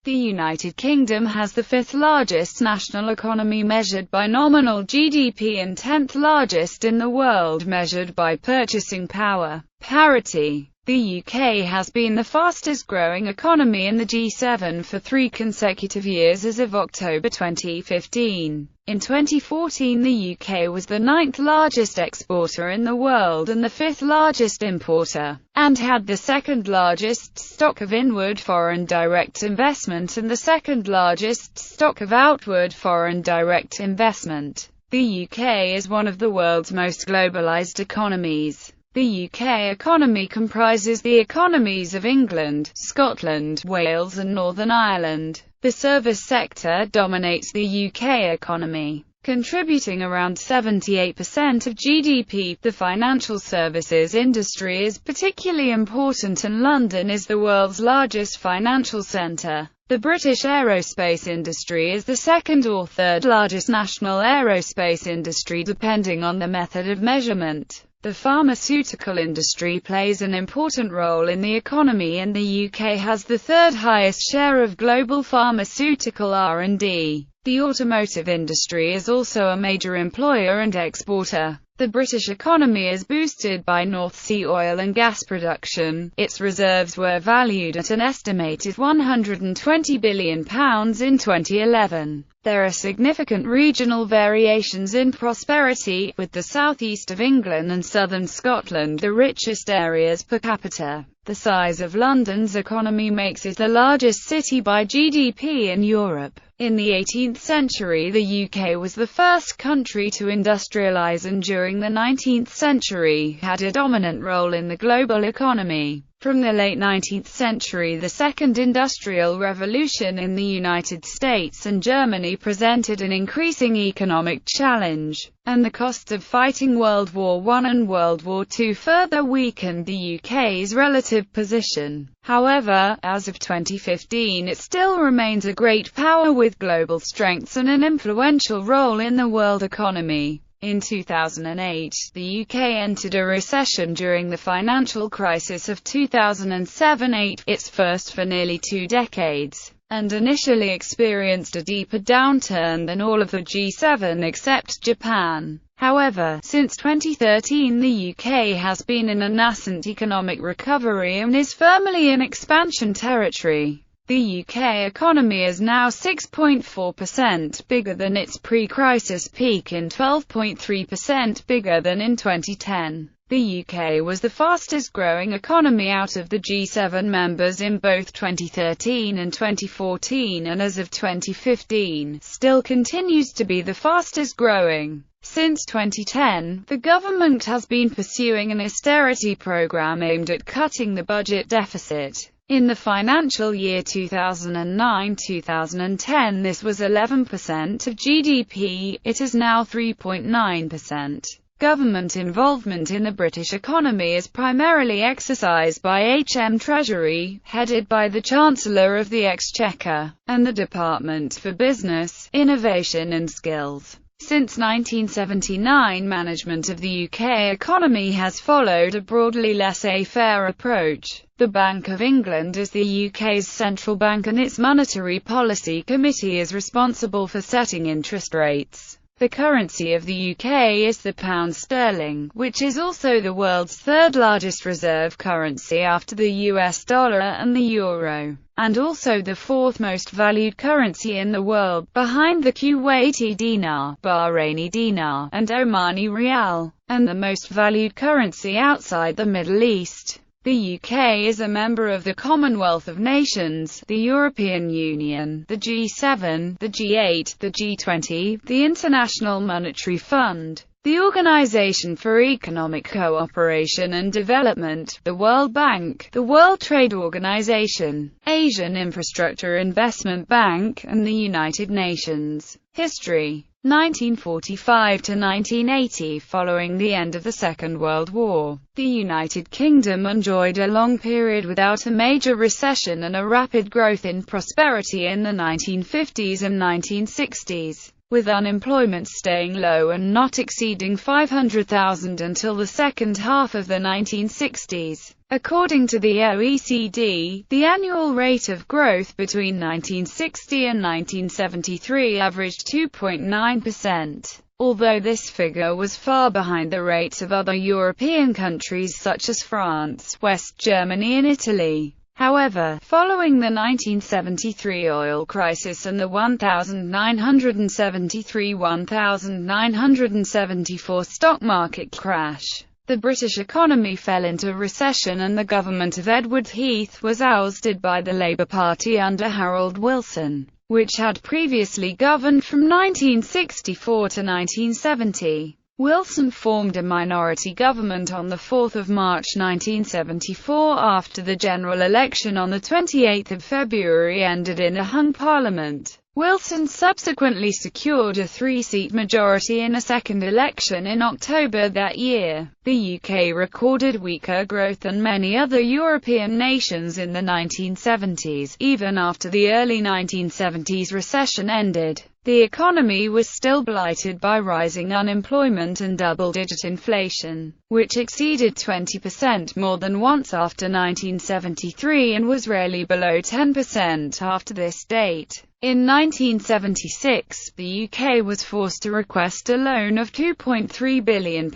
The United Kingdom has the fifth largest national economy measured by nominal GDP and 10th largest in the world measured by purchasing power parity. The UK has been the fastest growing economy in the G7 for 3 consecutive years as of October 2015. In 2014, the UK was the 9th largest exporter in the world and the 5th largest importer, and had the 2nd largest stock of inward foreign direct investment and the 2nd largest stock of outward foreign direct investment. The UK is one of the world's most globalized economies. The UK economy comprises the economies of England, Scotland, Wales and Northern Ireland. The service sector dominates the UK economy, contributing around 78% of GDP. The financial services industry is particularly important, and London is the world's largest financial centre. The British aerospace industry is the second or third largest national aerospace industry depending on the method of measurement. The pharmaceutical industry plays an important role in the economy, and the UK has the third highest share of global pharmaceutical R&D. The automotive industry is also a major employer and exporter. The British economy is boosted by North Sea oil and gas production. Its reserves were valued at an estimated £120 billion in 2011. There are significant regional variations in prosperity, with the southeast of England and southern Scotland the richest areas per capita. The size of London's economy makes it the largest city by GDP in Europe. In the 18th century, the UK was the first country to industrialise, and during the 19th century had a dominant role in the global economy. From the late 19th century, the Second Industrial Revolution in the United States and Germany presented an increasing economic challenge, and the cost of fighting World War I and World War II further weakened the UK's relative position. However, as of 2015, it still remains a great power with global strengths and an influential role in the world economy. In 2008, the UK entered a recession during the financial crisis of 2007-08, its first for nearly 2 decades, and initially experienced a deeper downturn than all of the G7 except Japan. However, since 2013 the UK has been in a nascent economic recovery and is firmly in expansion territory. The UK economy is now 6.4% bigger than its pre-crisis peak and 12.3% bigger than in 2010. The UK was the fastest growing economy out of the G7 members in both 2013 and 2014, and as of 2015, still continues to be the fastest growing. Since 2010, the government has been pursuing an austerity program aimed at cutting the budget deficit. In the financial year 2009-2010, this was 11% of GDP. It is now 3.9%. Government involvement in the British economy is primarily exercised by HM Treasury, headed by the Chancellor of the Exchequer, and the Department for Business, Innovation and Skills. Since 1979, management of the UK economy has followed a broadly laissez-faire approach. The Bank of England is the UK's central bank, and its Monetary Policy Committee is responsible for setting interest rates. The currency of the UK is the pound sterling, which is also the world's third largest reserve currency after the US dollar and the euro, and also the fourth most valued currency in the world, behind the Kuwaiti dinar, Bahraini dinar, and Omani rial, and the most valued currency outside the Middle East. The UK is a member of the Commonwealth of Nations, the European Union, the G7, the G8, the G20, the International Monetary Fund, the Organization for Economic Cooperation and Development, the World Bank, the World Trade Organization, Asian Infrastructure Investment Bank, and the United Nations. History: 1945 to 1980. Following the end of the Second World War, the United Kingdom enjoyed a long period without a major recession and a rapid growth in prosperity in the 1950s and 1960s, with unemployment staying low and not exceeding 500,000 until the second half of the 1960s. According to the OECD, the annual rate of growth between 1960 and 1973 averaged 2.9%. Although this figure was far behind the rates of other European countries such as France, West Germany and Italy. However, following the 1973 oil crisis and the 1973–1974 stock market crash, the British economy fell into recession and the government of Edward Heath was ousted by the Labour Party under Harold Wilson, which had previously governed from 1964 to 1970. Wilson formed a minority government on 4 March 1974 after the general election on 28 February ended in a hung parliament. Wilson subsequently secured a 3-seat majority in a second election in October that year. The UK recorded weaker growth than many other European nations in the 1970s. Even after the early 1970s recession ended, the economy was still blighted by rising unemployment and double-digit inflation, which exceeded 20% more than once after 1973 and was rarely below 10% after this date. In 1976, the UK was forced to request a loan of £2.3 billion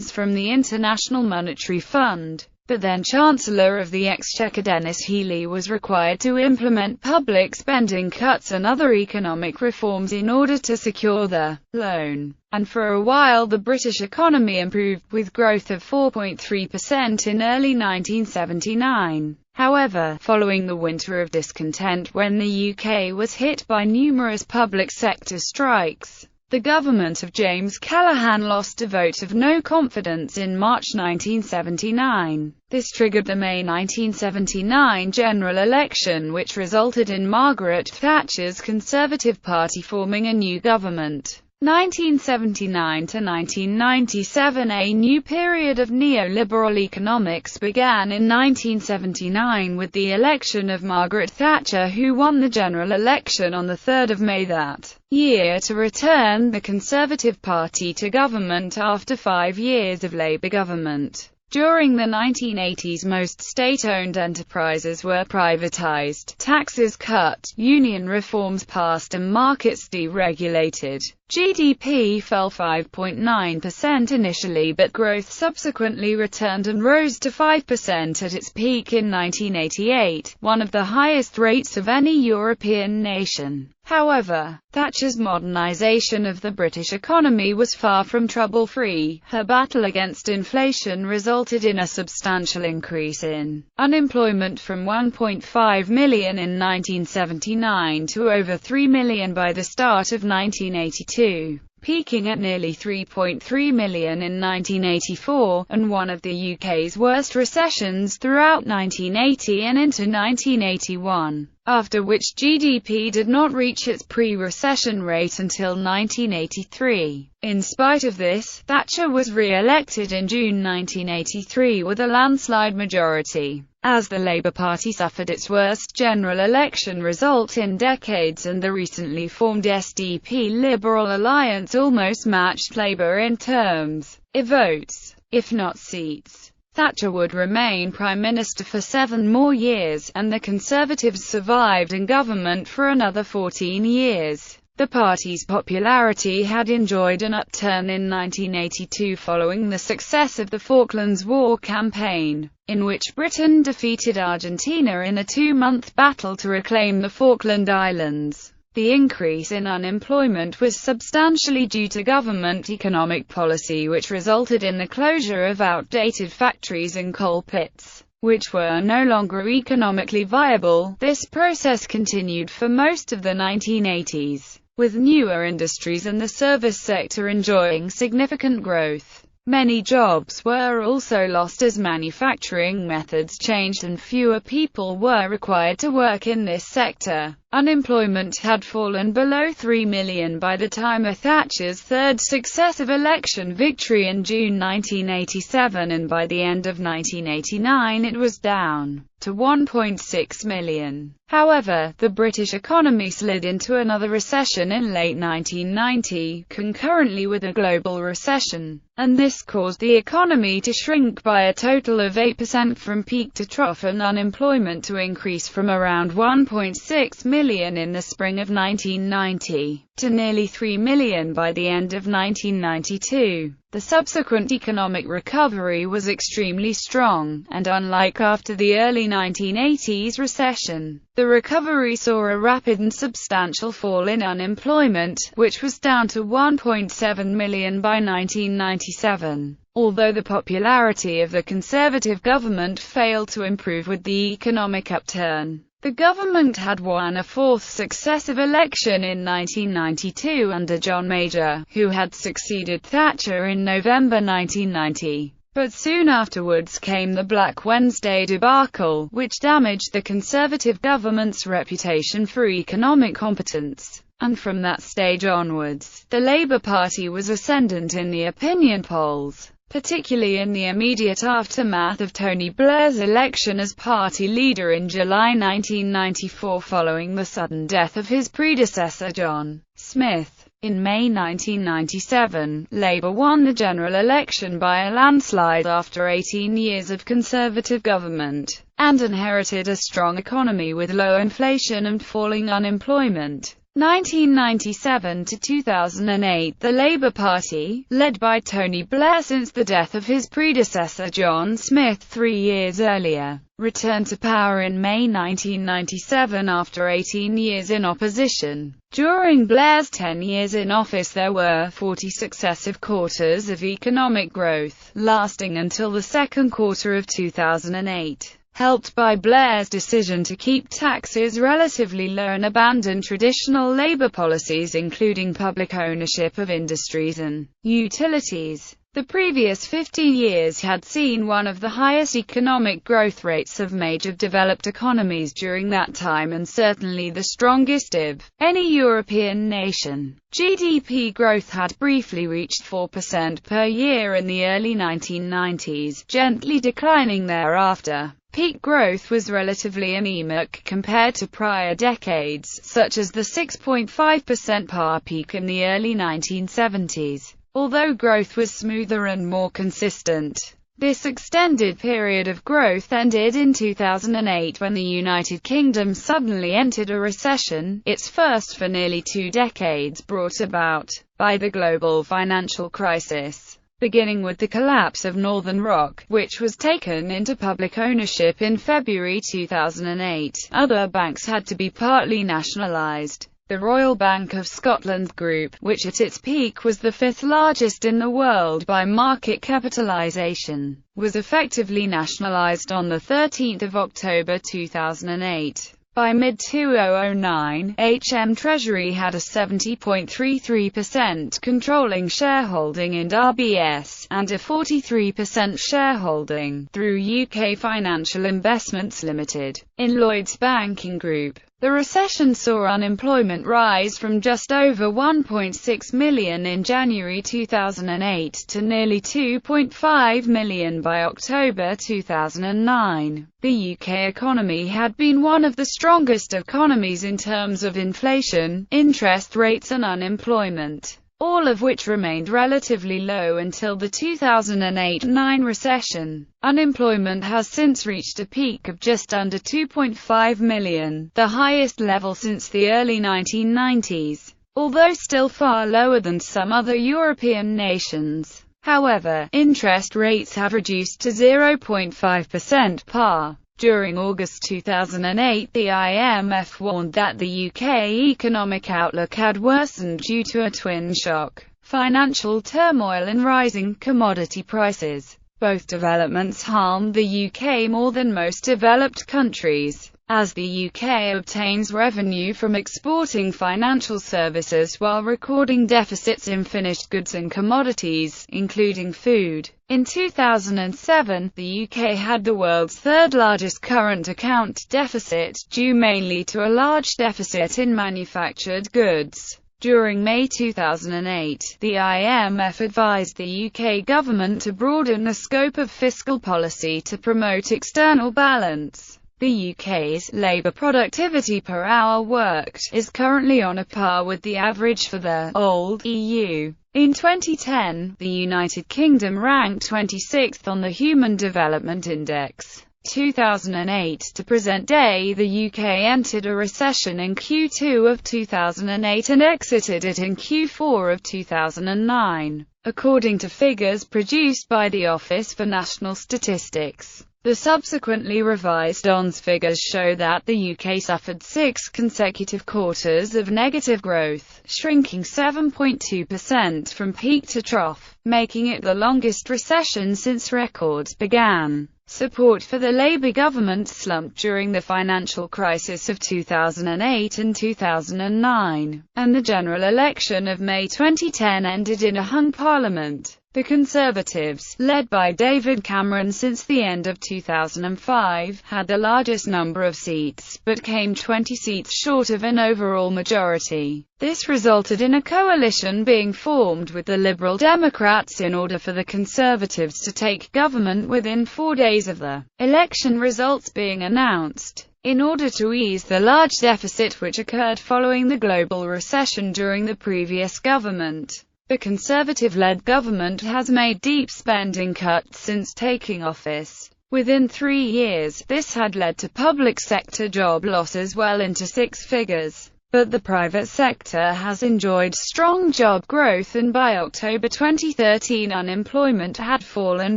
from the International Monetary Fund. But then Chancellor of the Exchequer Denis Healey was required to implement public spending cuts and other economic reforms in order to secure the loan. And for a while the British economy improved, with growth of 4.3% in early 1979. However, following the winter of discontent when the UK was hit by numerous public sector strikes, the government of James Callaghan lost a vote of no confidence in March 1979. This triggered the May 1979 general election, which resulted in Margaret Thatcher's Conservative Party forming a new government. 1979 to 1997. A new period of neoliberal economics began in 1979 with the election of Margaret Thatcher, who won the general election on 3 May that year to return the Conservative Party to government after 5 years of Labour government. During the 1980s, most state-owned enterprises were privatized, taxes cut, union reforms passed and markets deregulated. GDP fell 5.9% initially, but growth subsequently returned and rose to 5% at its peak in 1988, one of the highest rates of any European nation. However, Thatcher's modernization of the British economy was far from trouble-free. Her battle against inflation resulted in a substantial increase in unemployment from 1.5 million in 1979 to over 3 million by the start of 1982. Peaking at nearly 3.3 million in 1984, and one of the UK's worst recessions throughout 1980 and into 1981, after which GDP did not reach its pre-recession rate until 1983. In spite of this, Thatcher was re-elected in June 1983 with a landslide majority, as the Labour Party suffered its worst general election result in decades, and the recently formed SDP Liberal Alliance almost matched Labour in terms of votes, if not seats. Thatcher would remain Prime Minister for 7 more years, and the Conservatives survived in government for another 14 years. The party's popularity had enjoyed an upturn in 1982 following the success of the Falklands War campaign, in which Britain defeated Argentina in a 2-month battle to reclaim the Falkland Islands. The increase in unemployment was substantially due to government economic policy, which resulted in the closure of outdated factories and coal pits, which were no longer economically viable. This process continued for most of the 1980s, with newer industries and the service sector enjoying significant growth. Many jobs were also lost as manufacturing methods changed and fewer people were required to work in this sector. Unemployment had fallen below 3 million by the time of Thatcher's third successive election victory in June 1987, and by the end of 1989 it was down to 1.6 million. However, the British economy slid into another recession in late 1990, concurrently with a global recession, and this caused the economy to shrink by a total of 8% from peak to trough, and unemployment to increase from around 1.6 million in the spring of 1990 to nearly 3 million by the end of 1992. The subsequent economic recovery was extremely strong, and unlike after the early 1980s recession, the recovery saw a rapid and substantial fall in unemployment, which was down to 1.7 million by 1997. Although the popularity of the Conservative government failed to improve with the economic upturn, the government had won a fourth successive election in 1992 under John Major, who had succeeded Thatcher in November 1990. But soon afterwards came the Black Wednesday debacle, which damaged the Conservative government's reputation for economic competence. And from that stage onwards, the Labour Party was ascendant in the opinion polls, particularly in the immediate aftermath of Tony Blair's election as party leader in July 1994 following the sudden death of his predecessor John Smith. In May 1997, Labour won the general election by a landslide after 18 years of Conservative government, and inherited a strong economy with low inflation and falling unemployment. 1997 to 2008, the Labour Party, led by Tony Blair since the death of his predecessor John Smith 3 years earlier, returned to power in May 1997 after 18 years in opposition. During Blair's 10 years in office there were 40 successive quarters of economic growth, lasting until the second quarter of 2008. Helped by Blair's decision to keep taxes relatively low and abandon traditional Labour policies including public ownership of industries and utilities. The previous 15 years had seen one of the highest economic growth rates of major developed economies during that time, and certainly the strongest of any European nation. GDP growth had briefly reached 4% per year in the early 1990s, gently declining thereafter. Peak growth was relatively anemic compared to prior decades, such as the 6.5% par peak in the early 1970s. Although growth was smoother and more consistent, this extended period of growth ended in 2008 when the United Kingdom suddenly entered a recession, its first for nearly 2 decades, brought about by the global financial crisis. Beginning with the collapse of Northern Rock, which was taken into public ownership in February 2008, other banks had to be partly nationalised. The Royal Bank of Scotland Group, which at its peak was the 5th largest in the world by market capitalisation, was effectively nationalised on 13 October 2008. By mid-2009, HM Treasury had a 70.33% controlling shareholding in RBS, and a 43% shareholding, through UK Financial Investments Limited, in Lloyds Banking Group. The recession saw unemployment rise from just over 1.6 million in January 2008 to nearly 2.5 million by October 2009. The UK economy had been one of the strongest economies in terms of inflation, interest rates and unemployment, all of which remained relatively low until the 2008-09 recession. Unemployment has since reached a peak of just under 2.5 million, the highest level since the early 1990s, although still far lower than some other European nations. However, interest rates have reduced to 0.5% par. During August 2008, the IMF warned that the UK economic outlook had worsened due to a twin shock: financial turmoil and rising commodity prices. Both developments harmed the UK more than most developed countries, as the UK obtains revenue from exporting financial services while recording deficits in finished goods and commodities, including food. In 2007, the UK had the world's third largest current account deficit, due mainly to a large deficit in manufactured goods. During May 2008, the IMF advised the UK government to broaden the scope of fiscal policy to promote external balance. The UK's labour productivity per hour worked is currently on a par with the average for the old EU. In 2010, the United Kingdom ranked 26th on the Human Development Index. 2008 to present day, the UK entered a recession in Q2 of 2008 and exited it in Q4 of 2009, according to figures produced by the Office for National Statistics. The subsequently revised ONS figures show that the UK suffered 6 consecutive quarters of negative growth, shrinking 7.2% from peak to trough, making it the longest recession since records began. Support for the Labour government slumped during the financial crisis of 2008 and 2009, and the general election of May 2010 ended in a hung parliament. The Conservatives, led by David Cameron since the end of 2005, had the largest number of seats, but came 20 seats short of an overall majority. This resulted in a coalition being formed with the Liberal Democrats in order for the Conservatives to take government within 4 days of the election results being announced. In order to ease the large deficit which occurred following the global recession during the previous government, the Conservative-led government has made deep spending cuts since taking office. Within 3 years, this had led to public sector job losses well into 6 figures. But the private sector has enjoyed strong job growth, and by October 2013 unemployment had fallen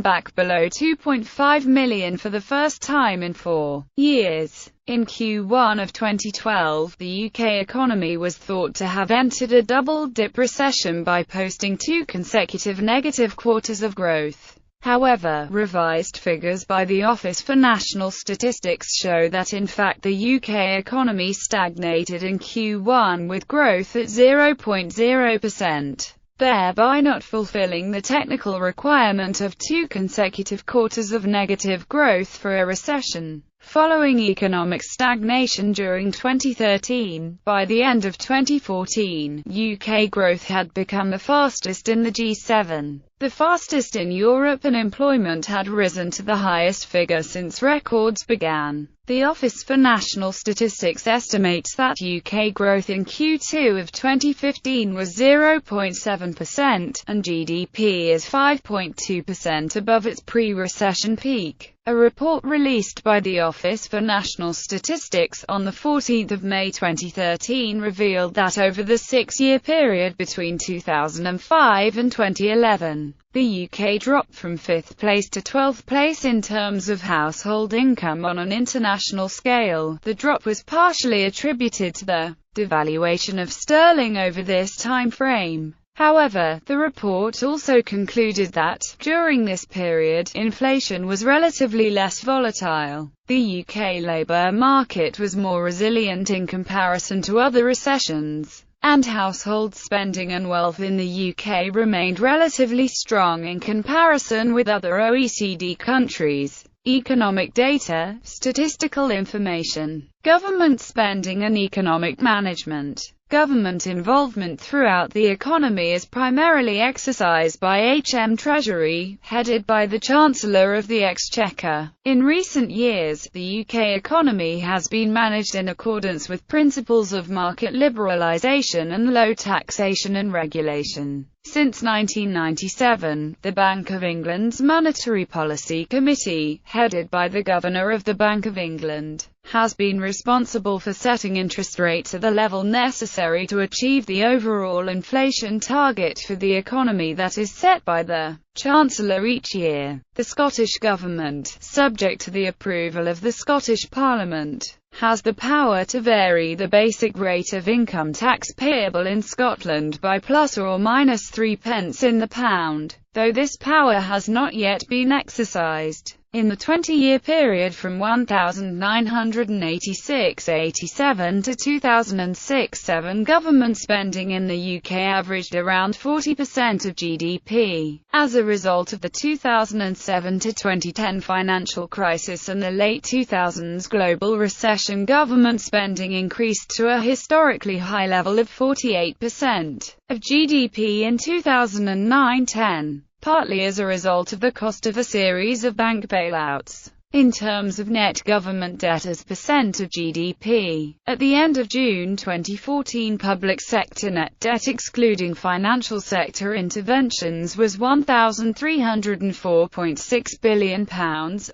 back below 2.5 million for the first time in 4 years. In Q1 of 2012, the UK economy was thought to have entered a double-dip recession by posting 2 consecutive negative quarters of growth. However, revised figures by the Office for National Statistics show that in fact the UK economy stagnated in Q1 with growth at 0.0%, thereby not fulfilling the technical requirement of 2 consecutive quarters of negative growth for a recession. Following economic stagnation during 2013, by the end of 2014, UK growth had become the fastest in the G7, the fastest in Europe, and employment had risen to the highest figure since records began. The Office for National Statistics estimates that UK growth in Q2 of 2015 was 0.7%, and GDP is 5.2% above its pre-recession peak. A report released by the Office for National Statistics on 14 May 2013 revealed that over the 6-year period between 2005 and 2011, the UK dropped from 5th place to 12th place in terms of household income on an international scale. The drop was partially attributed to the devaluation of sterling over this time frame. However, the report also concluded that, during this period, inflation was relatively less volatile. The UK labour market was more resilient in comparison to other recessions, and household spending and wealth in the UK remained relatively strong in comparison with other OECD countries. Economic data, statistical information, government spending and economic management. Government involvement throughout the economy is primarily exercised by Treasury, headed by the Chancellor of the Exchequer. In recent years, the UK economy has been managed in accordance with principles of market liberalisation and low taxation and regulation. Since 1997, the Bank of England's Monetary Policy Committee, headed by the Governor of the Bank of England, has been responsible for setting interest rates at the level necessary to achieve the overall inflation target for the economy that is set by the Chancellor each year. The Scottish Government, subject to the approval of the Scottish Parliament, has the power to vary the basic rate of income tax payable in Scotland by plus or minus 3 pence in the pound, though this power has not yet been exercised. In the 20-year period from 1986-87 to 2006-7, government spending in the UK averaged around 40% of GDP. As a result of the 2007-2010 financial crisis and the late 2000s global recession, government spending increased to a historically high level of 48% of GDP in 2009-10. Partly as a result of the cost of a series of bank bailouts. In terms of net government debt as percent of GDP, at the end of June 2014, public sector net debt excluding financial sector interventions was £1,304.6 billion,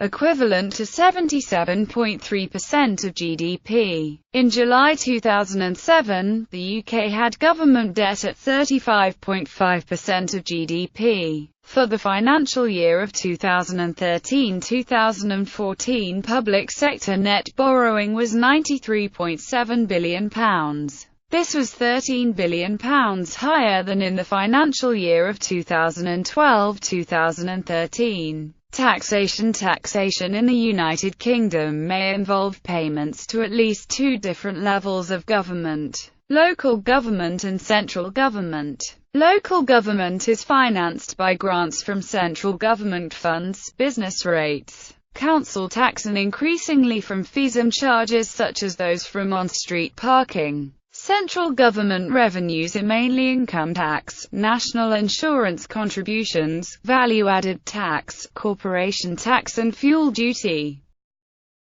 equivalent to 77.3% of GDP. In July 2007, the UK had government debt at 35.5% of GDP. For the financial year of 2013-2014, public sector net borrowing was £93.7 billion. This was £13 billion higher than in the financial year of 2012-2013. Taxation in the United Kingdom may involve payments to at least two different levels of government: local government and central government. Local government is financed by grants from central government funds, business rates, council tax, and increasingly from fees and charges such as those from on-street parking. Central government revenues are mainly income tax, national insurance contributions, value-added tax, corporation tax and fuel duty.